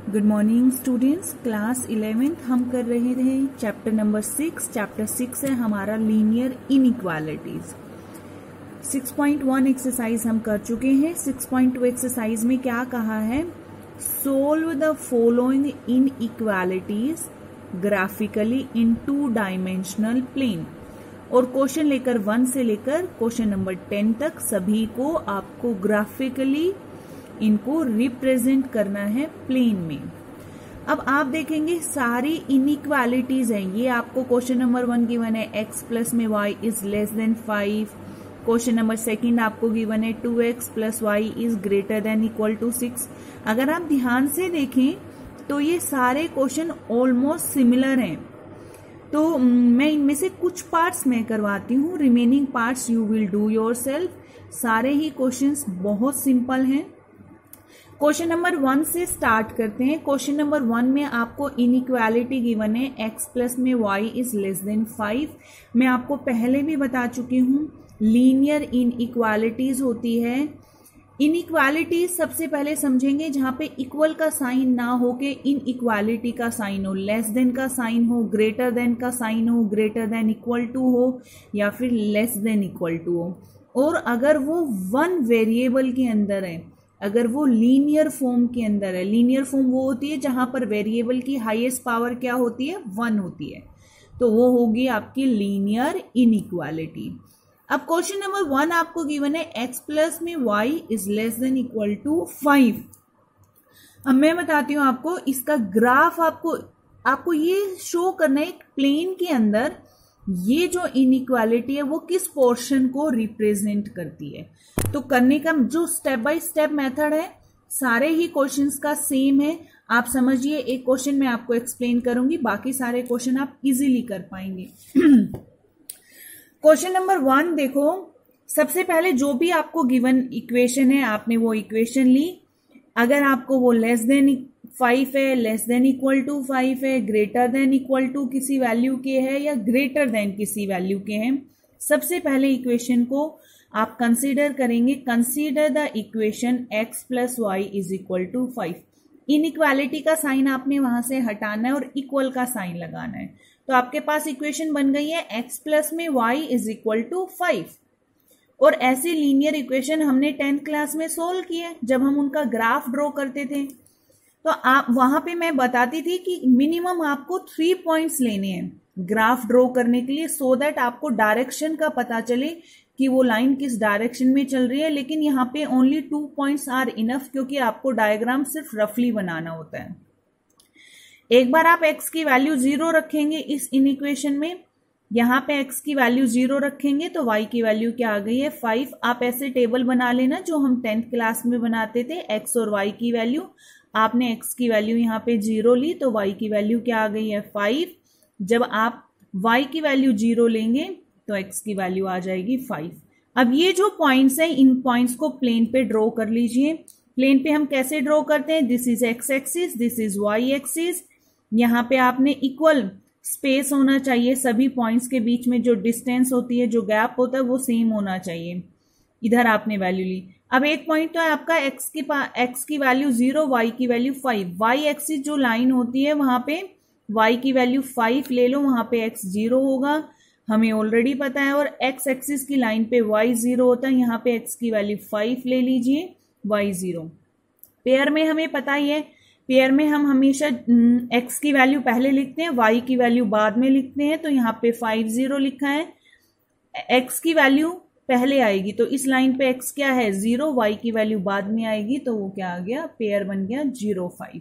Good morning students, class 11th हम कर रहे थे चैप्टर नंबर 6। चैप्टर 6 है हमारा लीनियर इनइक्वालिटीज। 6.1 एक्सरसाइज हम कर चुके हैं। 6.2 एक्सरसाइज में क्या कहा है, solve the following inequalities graphically in 2 dimensional plane. और क्वेश्चन लेकर 1 से लेकर क्वेश्चन नंबर 10 तक सभी को आपको ग्राफिकली इनको रिप्रेजेंट करना है प्लेन में। अब आप देखेंगे सारी इनइक्वालिटीज हैं। ये आपको क्वेश्चन नंबर 1 गिवन है x प्लस में y is less than 5। Question number 2 आपको गिवन है 2x plus Y is greater than equal to 6। अगर आप ध्यान से देखें तो ये सारे क्वेश्चन ऑलमोस्ट सिमिलर हैं। तो मैं इनमें से कुछ पार्ट्स मैं करवाती हूँ, remaining parts you will do yourself. सारे ही क्वेश्चंस बहुत सिंपल हैं। क्वेश्चन नंबर 1 से स्टार्ट करते हैं। क्वेश्चन नंबर 1 में आपको इनइक्वालिटी गिवन है x प्लस में y इज लेस देन 5। मैं आपको पहले भी बता चुकी हूँ लीनियर इनइक्वालिटीज होती है। इनइक्वालिटीज सबसे पहले समझेंगे जहां पे इक्वल का साइन ना हो के इनइक्वालिटी का साइन हो, लेस देन का साइन हो, ग्रेटर देन का साइन हो, ग्रेटर देन इक्वल टू हो या फिर लेस देन इक्वल टू हो। और अगर वो 1 वेरिएबल के अंदर है, अगर वो लीनियर फॉर्म के अंदर है, लीनियर फॉर्म वो होती है जहां पर वेरिएबल की हाईएस्ट पावर क्या होती है, 1 होती है, तो वो होगी आपकी लीनियर इनइक्वालिटी। अब क्वेश्चन नंबर 1 आपको गिवन है x प्लस में y is less than equal to 5। अब मैं बताती हूं आपको इसका ग्राफ। आपको ये शो करना है एक प्लेन के अंदर ये जो इनइक्वालिटी है वो किस पोर्शन को रिप्रेजेंट करती है। तो करने का जो स्टेप बाय स्टेप मेथड है सारे ही क्वेश्चंस का सेम है। आप समझिए, एक क्वेश्चन मैं आपको एक्सप्लेन करूंगी, बाकी सारे क्वेश्चन आप इजीली कर पाएंगे। क्वेश्चन नंबर 1 देखो, सबसे पहले जो भी आपको गिवन इक्वेशन है आपने वो इक्वेशन ली। अगर आपको वो लेस देन 5 है, लेस देन इक्वल टू 5 है, ग्रेटर देन इक्वल टू किसी वैल्यू के है या ग्रेटर देन किसी वैल्यू के हैं, सबसे पहले इक्वेशन को आप कंसीडर करेंगे। Consider the equation x plus Y is equal to 5। Inequality का साइन आपने वहां से हटाना है और इक्वल का साइन लगाना है। तो आपके पास इक्वेशन बन गई है x प्लस में y इज इक्वल टू 5। और ऐसी लीनियर इक्वेशन हमने 10th क्लास में सोल्व किया जब हम उनका ग्राफ ड्रॉ करते थे। तो आप वहां पे मैं बताती थी कि मिनिमम आपको 3 पॉइंट्स लेने हैं ग्राफ ड्रॉ करने के लिए, सो दैट आपको डायरेक्शन का पता चले कि वो लाइन किस डायरेक्शन में चल रही है। लेकिन यहाँ पे ओनली 2 पॉइंट्स आर इनफ, क्योंकि आपको डायग्राम सिर्फ रफली बनाना होता है। एक बार आप x की वैल्यू 0 रखेंगे इस इनइक्वेशन में, यहाँ पे x की वैल्यू 0 रखेंगे तो y की वैल्यू क्या आ गई है, 5। आप ऐसे टेबल बना लेना जो हम 10th क्लास में बनाते थे, x और y की वैल्यू। आपने x की वैल्यू यहाँ पे 0 ली तो y की वैल्यू क्या आ गई है, 5। जब आप y की वैल्यू 0 लेंगे तो x की वैल्यू आ जाएगी 5। अब ये जो पॉइंट्स हैं इन पॉइंट्स को प्लेन पे ड्रॉ कर लीजिए। प्लेन पे हम कैसे ड्रॉ करते हैं, this is x axis, this is y axis. यहाँ पे आपने इक्वल स्पेस होना चाहिए, सभी पॉइंट्स के बीच में जो डिस्टेंस होती है, जो गैप होता है वो सेम होना चाहिए। इधर आपने वैल्यू ली। अब एक पॉइंट तो है आपका x की वैल्यू 0, y की वैल्यू 5। y एक्सिस जो लाइन होती है वहां पे y की वैल्यू 5 ले लो, वहां पे x 0 होगा, हमें ऑलरेडी पता है। और x एक्सिस की लाइन पे y 0 होता है, यहाँ पे x की वैल्यू 5 ले लीजिए, y 0। पेयर में हमें पता ही है, पेयर में हम हमेशा x की वैल्यू पहले लिखते हैं, y की वैल्यू बाद में लिखते हैं। तो यहाँ पे 5 0 लिखा है, x की वैल्यू पहले आएगी तो इस लाइन पे x क्या है, 0, y की वैल्यू बाद में आएगी तो वो क्या आ गया, पेयर बन गया 0 5।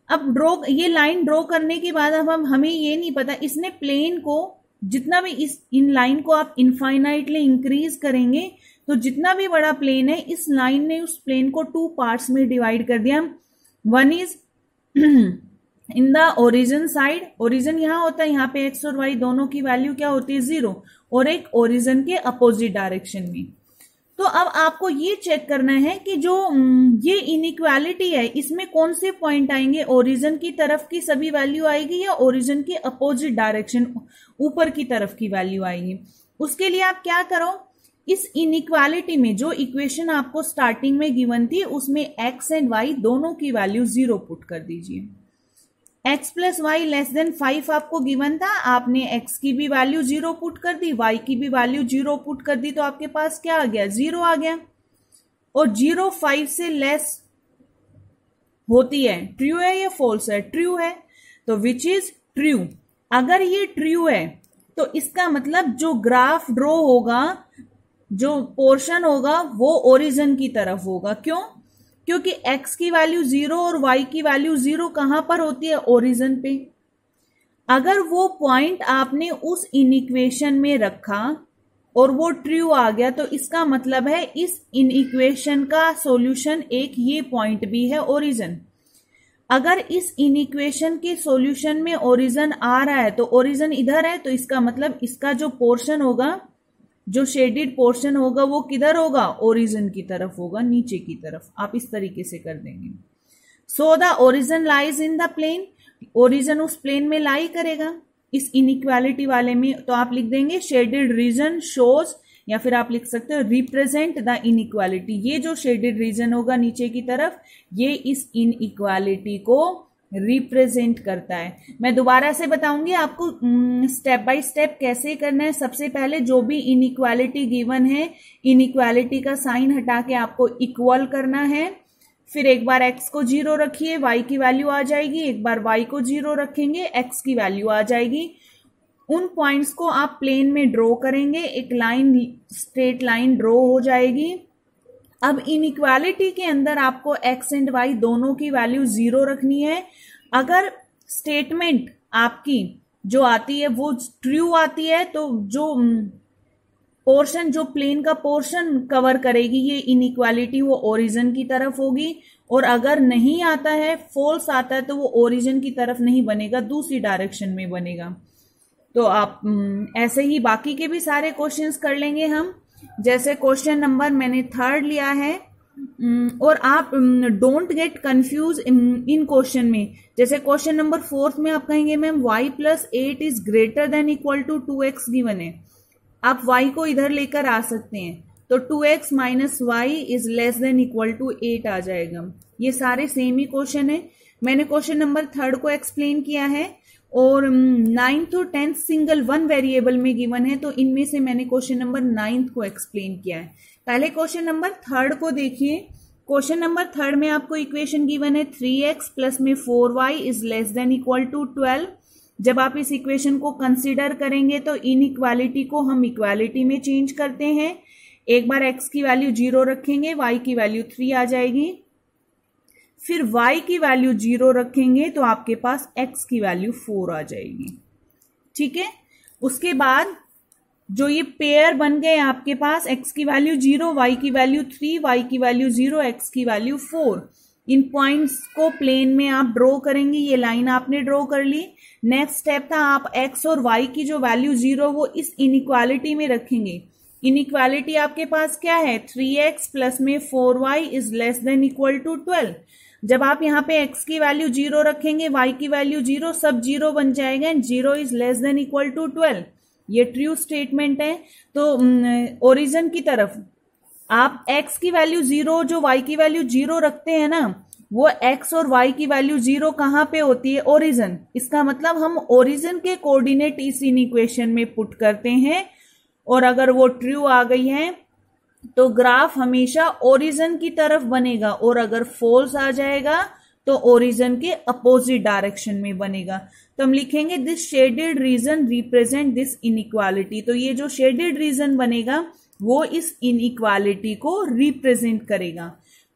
अब ये लाइन ड्रॉ करने के बाद अब हमें ये नहीं पता, इसने प्लेन को जितना भी इन लाइन को आप इनफाइनाइटली इंक्रीज करेंगे तो जितना भी बड़ा प्लेन है इस लाइन ने उस प्लेन को 2 पार्ट्स में डिवाइड कर दिया। One is in the origin side, origin यहाँ होता है, यहाँ पे x और y दोनों की वैल्यू क्या होती है, 0, और एक ओरिजिन के अपोजिट डायरेक्शन में। तो अब आपको ये चेक करना है कि जो ये इनइक्वालिटी है इसमें कौन से पॉइंट आएंगे, ओरिजिन की तरफ की सभी वैल्यू आएगी या ओरिजिन के अपोजिट डायरेक्शन ऊपर की तरफ की वैल्यू आएगी। उसके लिए आप क्या करो, इस इनइक्वालिटी में जो इक्वेशन आपको स्टार्टिंग में गिवन थी उसमें x एंड y दोनों की वैल्यू 0 पुट कर दीजिए। x plus Y less than 5 आपको गिवन था, आपने x की भी वैल्यू 0 पुट कर दी, y की भी वैल्यू 0 पुट कर दी, तो आपके पास क्या आ गया, 0 आ गया। और 0 5 से लेस होती है, ट्रू है या फॉल्स है, ट्रू है, तो विच इज ट्रू। अगर ये ट्रू है तो इसका मतलब जो ग्राफ ड्रॉ होगा, जो पोर्शन होगा वो ओरिजिन की तरफ होगा। क्यों? क्योंकि x की वैल्यू 0 और y की वैल्यू 0 कहां पर होती है, ओरिजिन पे। अगर वो पॉइंट आपने उस इनइक्वेशन में रखा और वो ट्रू आ गया तो इसका मतलब है इस इनइक्वेशन का सॉल्यूशन एक ये पॉइंट भी है, ओरिजिन। अगर इस इनइक्वेशन के सॉल्यूशन में ओरिजिन आ रहा है तो ओरिजिन इधर है, तो इसका मतलब इसका जो पोर्शन होगा, जो शेडेड पोर्शन होगा वो किधर होगा, ओरिजिन की तरफ होगा, नीचे की तरफ। आप इस तरीके से कर देंगे। So the origin lies in the plane, origin उस प्लेन में लाई करेगा इस इनइक्वालिटी वाले में, तो आप लिख देंगे शेडेड रीजन शोज, या फिर आप लिख सकते हो रिप्रेजेंट द इनइक्वालिटी। ये जो शेडेड रीजन होगा नीचे की तरफ, ये इस इनइक्वालिटी को रिप्रेजेंट करता है। मैं दोबारा से बताऊंगी आपको स्टेप बाय स्टेप कैसे करना है। सबसे पहले जो भी इनइक्वालिटी गिवन है, इनइक्वालिटी का साइन हटा के आपको इक्वल करना है। फिर एक बार x को 0 रखिए, y की वैल्यू आ जाएगी, एक बार y को 0 रखेंगे, x की वैल्यू आ जाएगी। उन पॉइंट्स को आप प्लेन में ड्रॉ करेंगे, एक लाइन, स्ट्रेट लाइन ड्रॉ हो जाएगी। अब इनइक्वालिटी के अंदर आपको x एंड y दोनों की वैल्यू 0 रखनी है। अगर स्टेटमेंट आपकी जो आती है वो ट्रू आती है तो जो पोर्शन, जो प्लेन का पोर्शन कवर करेगी ये इनइक्वालिटी, वो ओरिजिन की तरफ होगी। और अगर नहीं आता है, फॉल्स आता है, तो वो ओरिजिन की तरफ नहीं बनेगा, दूसरी डायरेक्शन में बनेगा। तो आप ऐसे ही बाकी के भी सारे क्वेश्चंस कर लेंगे हम। जैसे क्वेश्चन नंबर मैंने 3 लिया है, और आप don't get confuse in question में। जैसे क्वेश्चन नंबर 4 में आप कहेंगे ma'am y plus 8 is greater than equal to 2x given है, आप y को इधर लेकर आ सकते हैं, तो 2x minus Y is less than equal to 8 आ जाएगा। ये सारे सेम ही क्वेश्चन है। मैंने क्वेश्चन नंबर 3 को एक्सप्लेन किया है, और 9th और 10th सिंगल 1 वेरिएबल में गिवन है, तो इनमें से मैंने क्वेश्चन नंबर 9th को एक्सप्लेन किया है। पहले क्वेश्चन नंबर 3 को देखिए। क्वेश्चन नंबर 3 में आपको इक्वेशन गिवन है 3x प्लस में 4y is less than equal to 12। जब आप इस इक्वेशन को कंसीडर करेंगे तो इनइक्वालिटी को हम इक्वालिटी में चेंज करते हैं। एक बार x की वैल्यू 0 रखेंगे, y की वैल्यू 3 आ जाएगी। फिर y की वैल्यू 0 रखेंगे तो आपके पास x की वैल्यू 4 आ जाएगी। ठीक है, उसके बाद जो ये पेयर बन गए आपके पास, x की वैल्यू 0, y की वैल्यू 3, y की वैल्यू 0, x की वैल्यू 4। इन पॉइंट्स को प्लेन में आप ड्रॉ करेंगे। ये लाइन आपने ड्रॉ कर ली। नेक्स्ट स्टेप था आप x और y की जो वैल्यू 0 वो इस इनइक्वालिटी में रखेंगे। इनइक्वालिटी आपके पास क्या है, 3x प्लस में 4y is less than equal to 12। जब आप यहाँ पे x की वैल्यू 0 रखेंगे, y की वैल्यू 0, सब 0 बन जाएगा and 0 is less than equal to 12। ये ट्रू स्टेटमेंट है। तो ओरिजिन की तरफ आप x की वैल्यू 0, जो y की वैल्यू 0 रखते हैं ना, वो x और y की वैल्यू 0 कहां पे होती है, ओरिजिन। इसका मतलब हम ओरिजिन के कोऑर्डिनेट इस इक्वेशन में पुट करते हैं, और अगर वो ट्रू आ गई है तो ग्राफ हमेशा ओरिजिन की तरफ बनेगा, और अगर फॉल्स आ जाएगा तो ओरिजिन के अपोजिट डायरेक्शन में बनेगा। तो हम लिखेंगे this shaded region represent this inequality. तो ये जो शेडेड रीजन बनेगा वो इस इनइक्वालिटी को रिप्रेजेंट करेगा।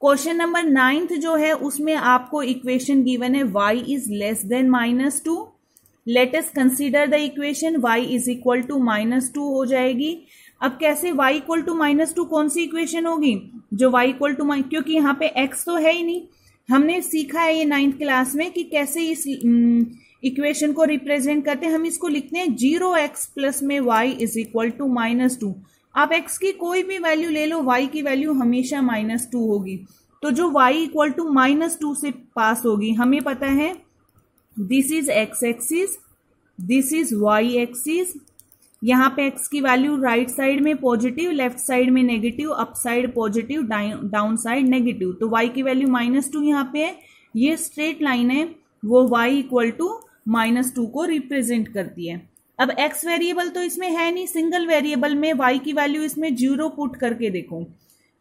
क्वेश्चन नंबर 9th जो है उसमें आपको इक्वेशन गिवन है y is less than -2। Let us consider the equation y is equal to -2 हो जाएगी। अब कैसे y इक्वल टू -2, कौन सी इक्वेशन होगी, जो y इक्वल टू, क्योंकि यहाँ पे x तो है ही नहीं। हमने सीखा है ये 9th क्लास में कि कैसे इस इक्वेशन को रिप्रेजेंट करते हैं। हम इसको लिखते हैं 0x प्लस में y इज इक्वल टू -2। आप x की कोई भी वैल्यू ले लो, y की वैल्यू हमेशा -2 होगी। तो जो y इक्वल टू -2 से पास होगी, हमें पता है this is x axis, this is y axis, यहाँ पे x की वैल्यू राइट साइड में पॉजिटिव, लेफ्ट साइड में negative, up side positive, down side negative, तो y की वैल्यू -2 यहाँ पे है। ये स्ट्रेट लाइन है वो y इक्वल टू -2 को रिप्रेजेंट करती है। अब x वेरिएबल तो इसमें है नहीं, सिंगल वेरिएबल में y की वैल्यू इसमें 0 पुट करके देखो,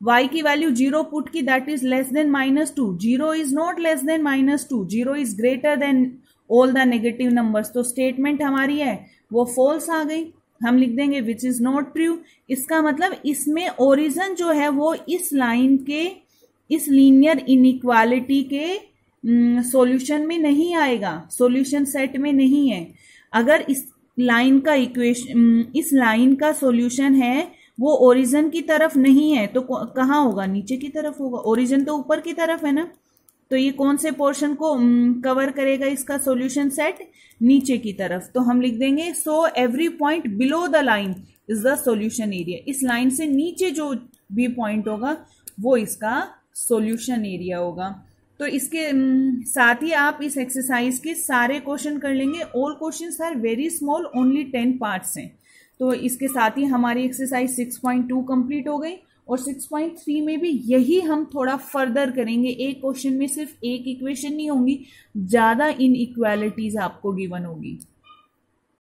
y की वैल्यू 0 पुट की, that is less than -2, 0 is not less than -2, 0 is greater then all the negative numbers, तो स्टेटमेंट हमारी है वो फॉल्स आ गई, हम लिख देंगे विच इज नॉट ट्रू। इसका मतलब इसमें ओरिजिन जो है वो इस लाइन के, इस लीनियर इनइक्वालिटी के सॉल्यूशन में नहीं आएगा, सॉल्यूशन सेट में नहीं है। अगर इस लाइन का इक्वेशन, इस लाइन का सॉल्यूशन है वो ओरिजिन की तरफ नहीं है तो कहाँ होगा, नीचे की तरफ होगा, ओरिजिन तो ऊपर की तरफ है ना, तो ये कौन से पोर्शन को कवर करेगा इसका सॉल्यूशन सेट, नीचे की तरफ, तो हम लिख देंगे so every point below the line is the solution area, इस लाइन से नीचे जो भी पॉइंट होगा वो इसका सॉल्यूशन एरिया होगा। तो इसके साथ ही आप इस एक्सरसाइज के सारे क्वेश्चन कर लेंगे, all questions are very small, only 10 parts हैं। तो इसके साथ ही हमारी एक्सरसाइज 6.2 कंप्लीट हो गई, और 6.3 में भी यही हम थोड़ा फर्दर करेंगे, एक क्वेश्चन में सिर्फ एक इक्वेशन नहीं होंगी, ज्यादा इनइक्वालिटीज आपको गिवन होगी।